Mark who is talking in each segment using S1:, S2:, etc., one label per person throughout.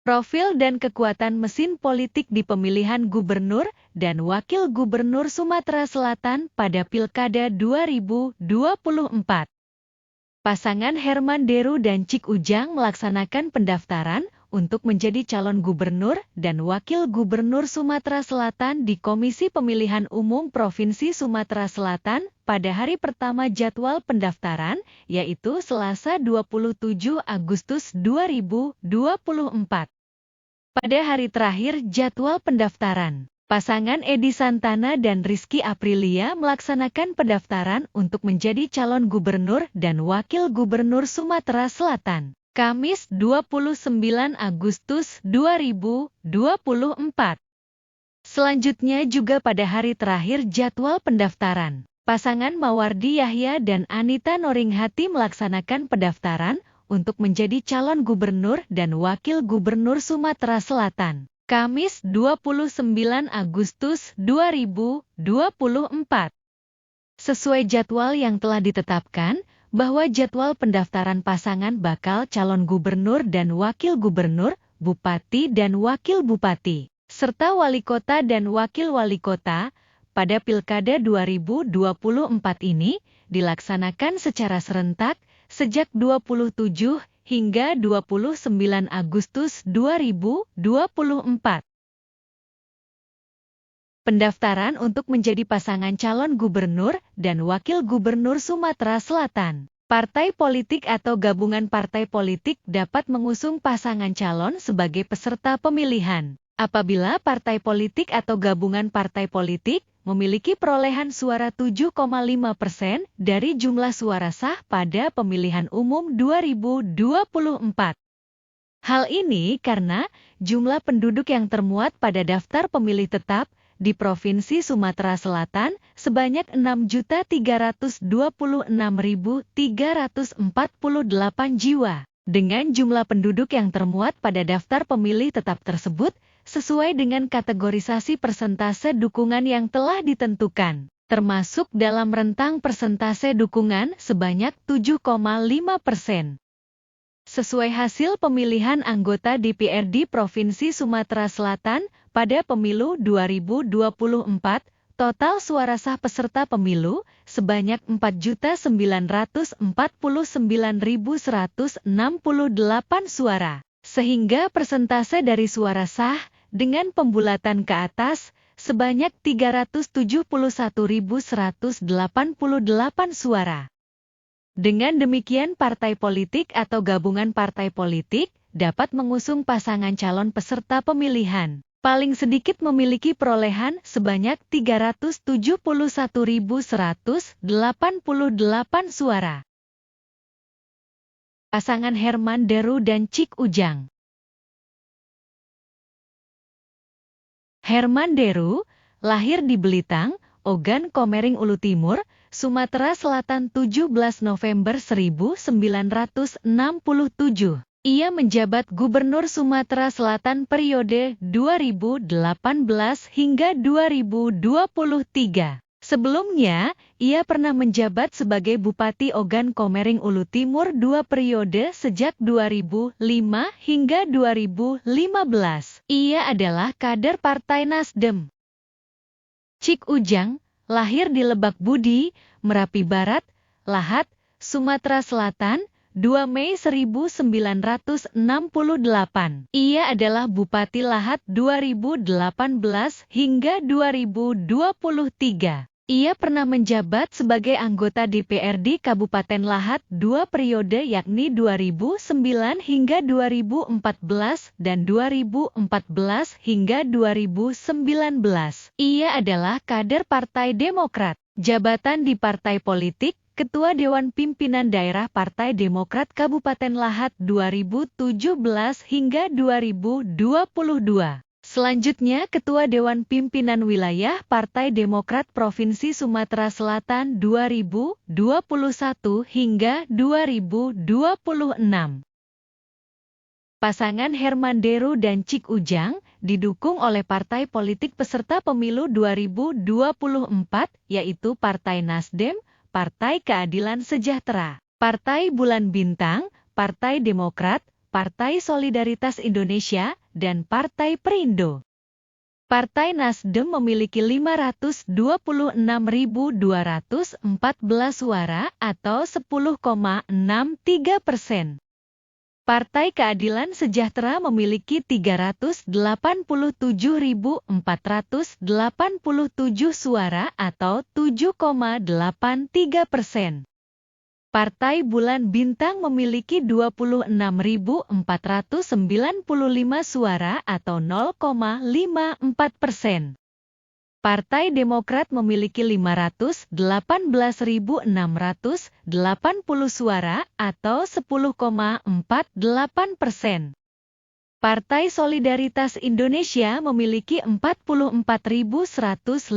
S1: Profil dan kekuatan mesin politik di pemilihan gubernur dan wakil gubernur Sumatera Selatan pada Pilkada 2024. Pasangan Herman Deru dan Cik Ujang melaksanakan pendaftaran untuk menjadi calon gubernur dan wakil gubernur Sumatera Selatan di Komisi Pemilihan Umum Provinsi Sumatera Selatan pada hari pertama jadwal pendaftaran, yaitu Selasa 27 Agustus 2024. Pada hari terakhir jadwal pendaftaran, pasangan Edi Santana dan Rizky Aprilia melaksanakan pendaftaran untuk menjadi calon gubernur dan wakil gubernur Sumatera Selatan, Kamis 29 Agustus 2024. Selanjutnya juga pada hari terakhir jadwal pendaftaran, pasangan Mawardi Yahya dan Anita Noringhati melaksanakan pendaftaran untuk menjadi calon gubernur dan wakil gubernur Sumatera Selatan, Kamis 29 Agustus 2024. Sesuai jadwal yang telah ditetapkan, bahwa jadwal pendaftaran pasangan bakal calon gubernur dan wakil gubernur, bupati dan wakil bupati, serta wali kota dan wakil wali kota, pada Pilkada 2024 ini, dilaksanakan secara serentak, sejak 27 hingga 29 Agustus 2024. Pendaftaran untuk menjadi pasangan calon gubernur dan wakil gubernur Sumatera Selatan. Partai politik atau gabungan partai politik dapat mengusung pasangan calon sebagai peserta pemilihan apabila partai politik atau gabungan partai politik memiliki perolehan suara 7,5% dari jumlah suara sah pada pemilihan umum 2024. Hal ini karena jumlah penduduk yang termuat pada daftar pemilih tetap di Provinsi Sumatera Selatan sebanyak 6.326.348 jiwa. Dengan jumlah penduduk yang termuat pada daftar pemilih tetap tersebut, sesuai dengan kategorisasi persentase dukungan yang telah ditentukan, termasuk dalam rentang persentase dukungan sebanyak 7,5%. Sesuai hasil pemilihan anggota DPRD Provinsi Sumatera Selatan pada pemilu 2024, total suara sah peserta pemilu sebanyak 4.949.168 suara. Sehingga persentase dari suara sah dengan pembulatan ke atas sebanyak 371.188 suara. Dengan demikian partai politik atau gabungan partai politik dapat mengusung pasangan calon peserta pemilihan. Paling sedikit memiliki perolehan sebanyak 371.188 suara. Pasangan Herman Deru dan Cik Ujang. Herman Deru, lahir di Belitang, Ogan Komering Ulu Timur, Sumatera Selatan 17 November 1967. Ia menjabat Gubernur Sumatera Selatan periode 2018 hingga 2023. Sebelumnya, ia pernah menjabat sebagai Bupati Ogan Komering Ulu Timur 2 periode sejak 2005 hingga 2015. Ia adalah kader Partai Nasdem. Cik Ujang, lahir di Lebak Budi, Merapi Barat, Lahat, Sumatera Selatan, 2 Mei 1968. Ia adalah Bupati Lahat 2018 hingga 2023. Ia pernah menjabat sebagai anggota DPRD Kabupaten Lahat 2 periode yakni 2009 hingga 2014 dan 2014 hingga 2019. Ia adalah kader Partai Demokrat. Jabatan di partai politik, Ketua Dewan Pimpinan Daerah Partai Demokrat Kabupaten Lahat 2017 hingga 2022. Selanjutnya Ketua Dewan Pimpinan Wilayah Partai Demokrat Provinsi Sumatera Selatan 2021 hingga 2026. Pasangan Herman Deru dan Cik Ujang didukung oleh partai politik peserta pemilu 2024, yaitu Partai Nasdem, Partai Keadilan Sejahtera, Partai Bulan Bintang, Partai Demokrat, Partai Solidaritas Indonesia, dan Partai Perindo. Partai Nasdem memiliki 526.214 suara atau 10,63%. Partai Keadilan Sejahtera memiliki 387.487 suara atau 7,83%. Partai Bulan Bintang memiliki 26.495 suara atau 0,54%. Partai Demokrat memiliki 518.680 suara atau 10,48%. Partai Solidaritas Indonesia memiliki 44.158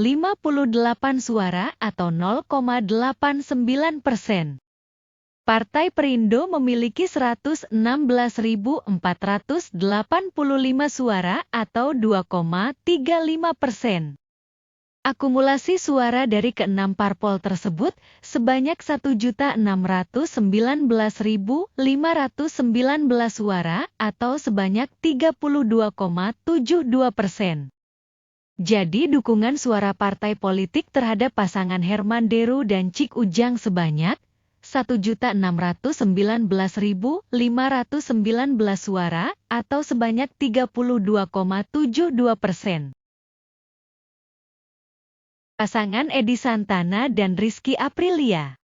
S1: suara atau 0,89%. Partai Perindo memiliki 116.485 suara atau 2,35%. Akumulasi suara dari keenam parpol tersebut sebanyak 1.619.519 suara atau sebanyak 32,72%. Jadi dukungan suara partai politik terhadap pasangan Herman Deru dan Cik Ujang sebanyak 1.619.519 suara atau sebanyak 32,72%. Pasangan Edi Santana dan Rizky Aprilia.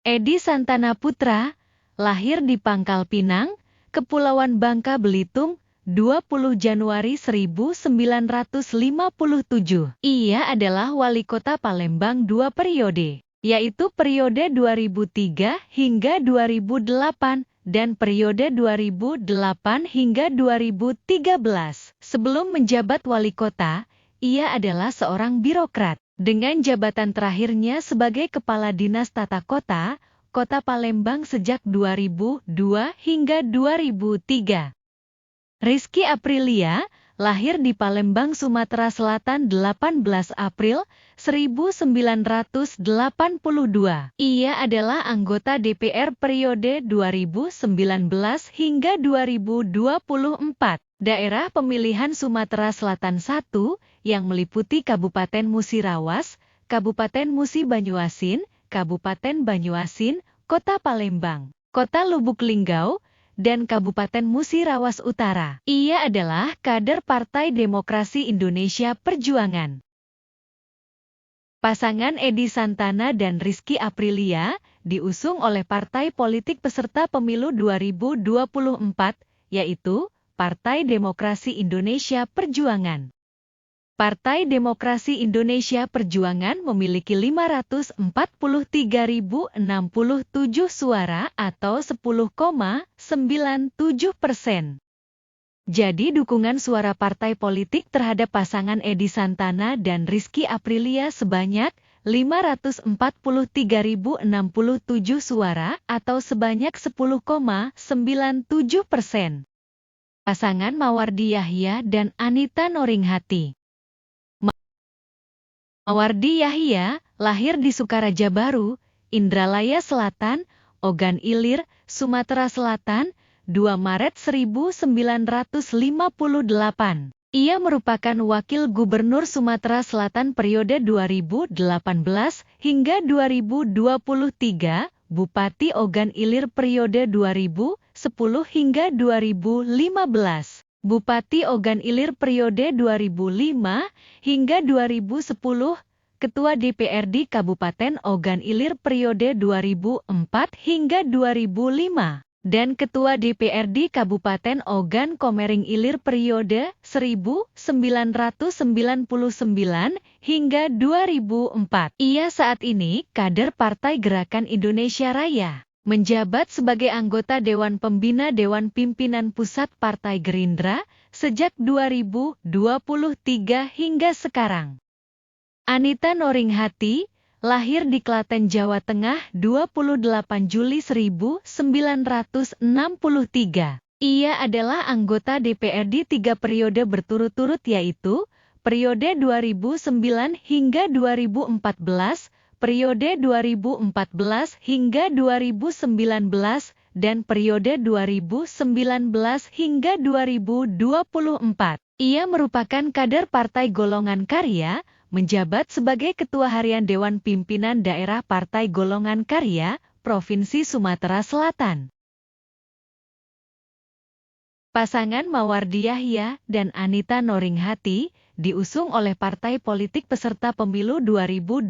S1: Edi Santana Putra, lahir di Pangkal Pinang, Kepulauan Bangka Belitung, 20 Januari 1957. Ia adalah wali kota Palembang 2 periode, yaitu periode 2003 hingga 2008 dan periode 2008 hingga 2013. Sebelum menjabat wali kota, ia adalah seorang birokrat, dengan jabatan terakhirnya sebagai Kepala Dinas Tata Kota, Kota Palembang sejak 2002 hingga 2003. Rizky Aprilia, lahir di Palembang, Sumatera Selatan 18 April 1982. Ia adalah anggota DPR periode 2019 hingga 2024. Daerah pemilihan Sumatera Selatan 1, yang meliputi Kabupaten Musirawas, Kabupaten Musi Banyuasin, Kabupaten Banyuasin, Kota Palembang, Kota Lubuk Linggau, dan Kabupaten Musirawas Utara. Ia adalah kader Partai Demokrasi Indonesia Perjuangan. Pasangan Edi Santana dan Rizky Aprilia diusung oleh partai politik peserta pemilu 2024, yaitu Partai Demokrasi Indonesia Perjuangan. Partai Demokrasi Indonesia Perjuangan memiliki 543.067 suara atau 10,97%. Jadi dukungan suara partai politik terhadap pasangan Edi Santana dan Rizky Aprilia sebanyak 543.067 suara atau sebanyak 10,97%. Pasangan Mawardi Yahya dan Anita Noringhati. Mawardi Yahya, lahir di Sukaraja Baru, Indralaya Selatan, Ogan Ilir, Sumatera Selatan, 2 Maret 1958. Ia merupakan Wakil Gubernur Sumatera Selatan periode 2018 hingga 2023, Bupati Ogan Ilir periode 2010 hingga 2015. Bupati Ogan Ilir periode 2005 hingga 2010, Ketua DPRD Kabupaten Ogan Ilir periode 2004 hingga 2005, dan Ketua DPRD Kabupaten Ogan Komering Ilir periode 1999 hingga 2004. Ia saat ini kader Partai Gerakan Indonesia Raya. Menjabat sebagai anggota Dewan Pembina Dewan Pimpinan Pusat Partai Gerindra sejak 2023 hingga sekarang. Anita Noringhati, lahir di Klaten, Jawa Tengah 28 Juli 1963. Ia adalah anggota DPRD 3 periode berturut-turut, yaitu periode 2009 hingga 2014, periode 2014 hingga 2019, dan periode 2019 hingga 2024. Ia merupakan kader Partai Golongan Karya, menjabat sebagai Ketua Harian Dewan Pimpinan Daerah Partai Golongan Karya, Provinsi Sumatera Selatan. Pasangan Mawardi Yahya dan Anita Noringhati diusung oleh partai politik peserta pemilu 2024,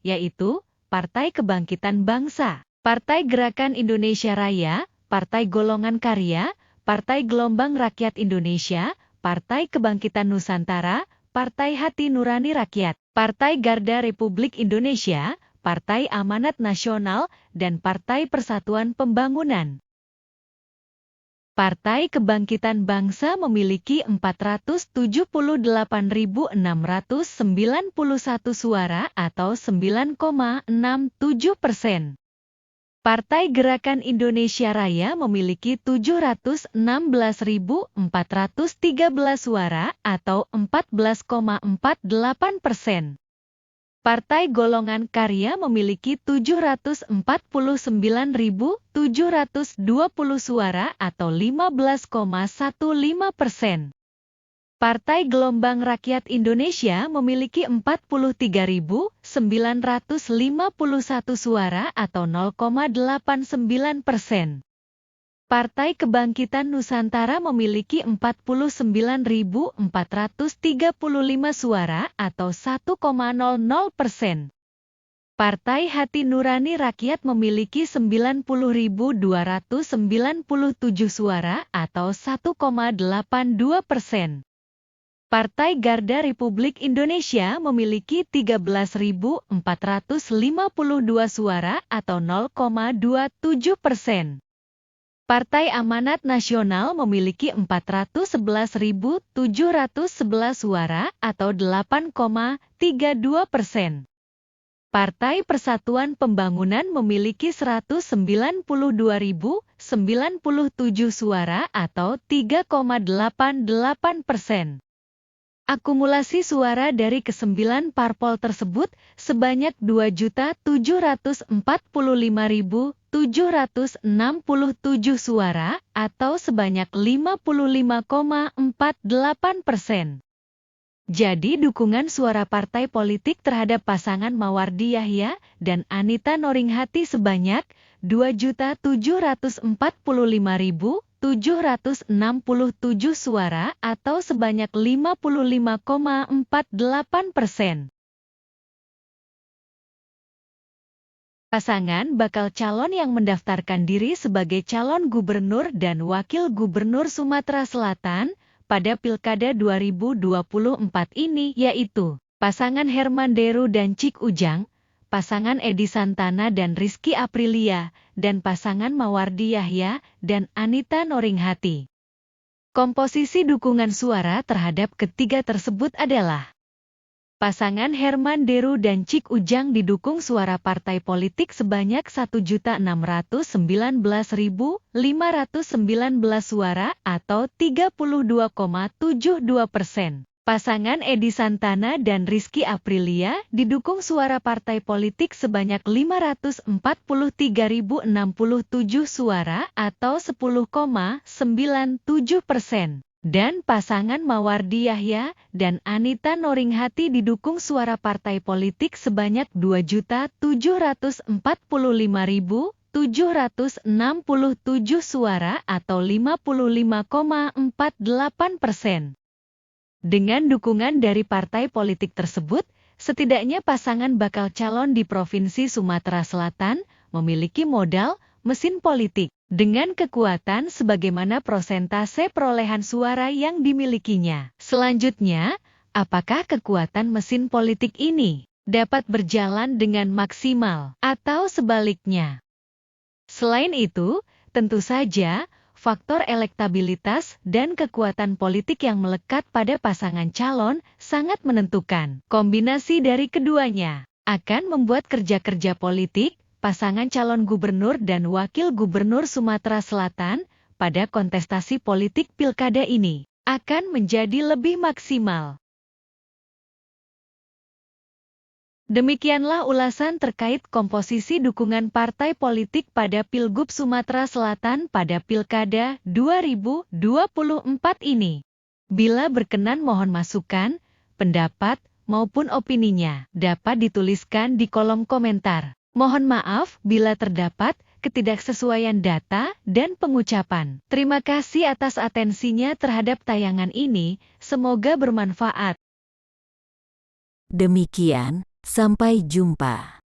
S1: yaitu Partai Kebangkitan Bangsa, Partai Gerakan Indonesia Raya, Partai Golongan Karya, Partai Gelombang Rakyat Indonesia, Partai Kebangkitan Nusantara, Partai Hati Nurani Rakyat, Partai Garda Republik Indonesia, Partai Amanat Nasional, dan Partai Persatuan Pembangunan. Partai Kebangkitan Bangsa memiliki 478.691 suara atau 9,67%. Partai Gerakan Indonesia Raya memiliki 716.413 suara atau 14,48%. Partai Golongan Karya memiliki 749.720 suara atau 15,15%. Partai Gelombang Rakyat Indonesia memiliki 43.951 suara atau 0,89%. Partai Kebangkitan Nusantara memiliki 49.435 suara atau 1,00%. Partai Hati Nurani Rakyat memiliki 90.297 suara atau 1,82%. Partai Garda Republik Indonesia memiliki 13.452 suara atau 0,27%. Partai Amanat Nasional memiliki 411.711 suara atau 8,32%. Partai Persatuan Pembangunan memiliki 192.097 suara atau 3,88%. Akumulasi suara dari ke-9 parpol tersebut sebanyak 2.745.767 suara atau sebanyak 55,48%. Jadi dukungan suara partai politik terhadap pasangan Mawardi Yahya dan Anita Noringhati sebanyak 2.745.767 suara atau sebanyak 55,48%. Pasangan bakal calon yang mendaftarkan diri sebagai calon gubernur dan wakil gubernur Sumatera Selatan pada Pilkada 2024 ini yaitu pasangan Herman Deru dan Cik Ujang, pasangan Edi Santana dan Rizky Aprilia, dan pasangan Mawardi Yahya dan Anita Noringhati. Komposisi dukungan suara terhadap ketiga tersebut adalah pasangan Herman Deru dan Cik Ujang didukung suara partai politik sebanyak 1.619.519 suara atau 32,72%. Pasangan Edi Santana dan Rizky Aprilia didukung suara partai politik sebanyak 543.067 suara atau 10,97%. Dan pasangan Mawardi Yahya dan Anita Noringhati didukung suara partai politik sebanyak 2.745.767 suara atau 55,48%. Dengan dukungan dari partai politik tersebut, setidaknya pasangan bakal calon di Provinsi Sumatera Selatan memiliki modal mesin politik dengan kekuatan sebagaimana prosentase perolehan suara yang dimilikinya. Selanjutnya, apakah kekuatan mesin politik ini dapat berjalan dengan maksimal atau sebaliknya? Selain itu, tentu saja faktor elektabilitas dan kekuatan politik yang melekat pada pasangan calon sangat menentukan. Kombinasi dari keduanya akan membuat kerja-kerja politik pasangan calon gubernur dan wakil gubernur Sumatera Selatan pada kontestasi politik pilkada ini akan menjadi lebih maksimal. Demikianlah ulasan terkait komposisi dukungan partai politik pada Pilgub Sumatera Selatan pada Pilkada 2024 ini. Bila berkenan mohon masukan, pendapat, maupun opininya dapat dituliskan di kolom komentar. Mohon maaf bila terdapat ketidaksesuaian data dan pengucapan. Terima kasih atas atensinya terhadap tayangan ini, semoga bermanfaat.
S2: Demikian, sampai jumpa.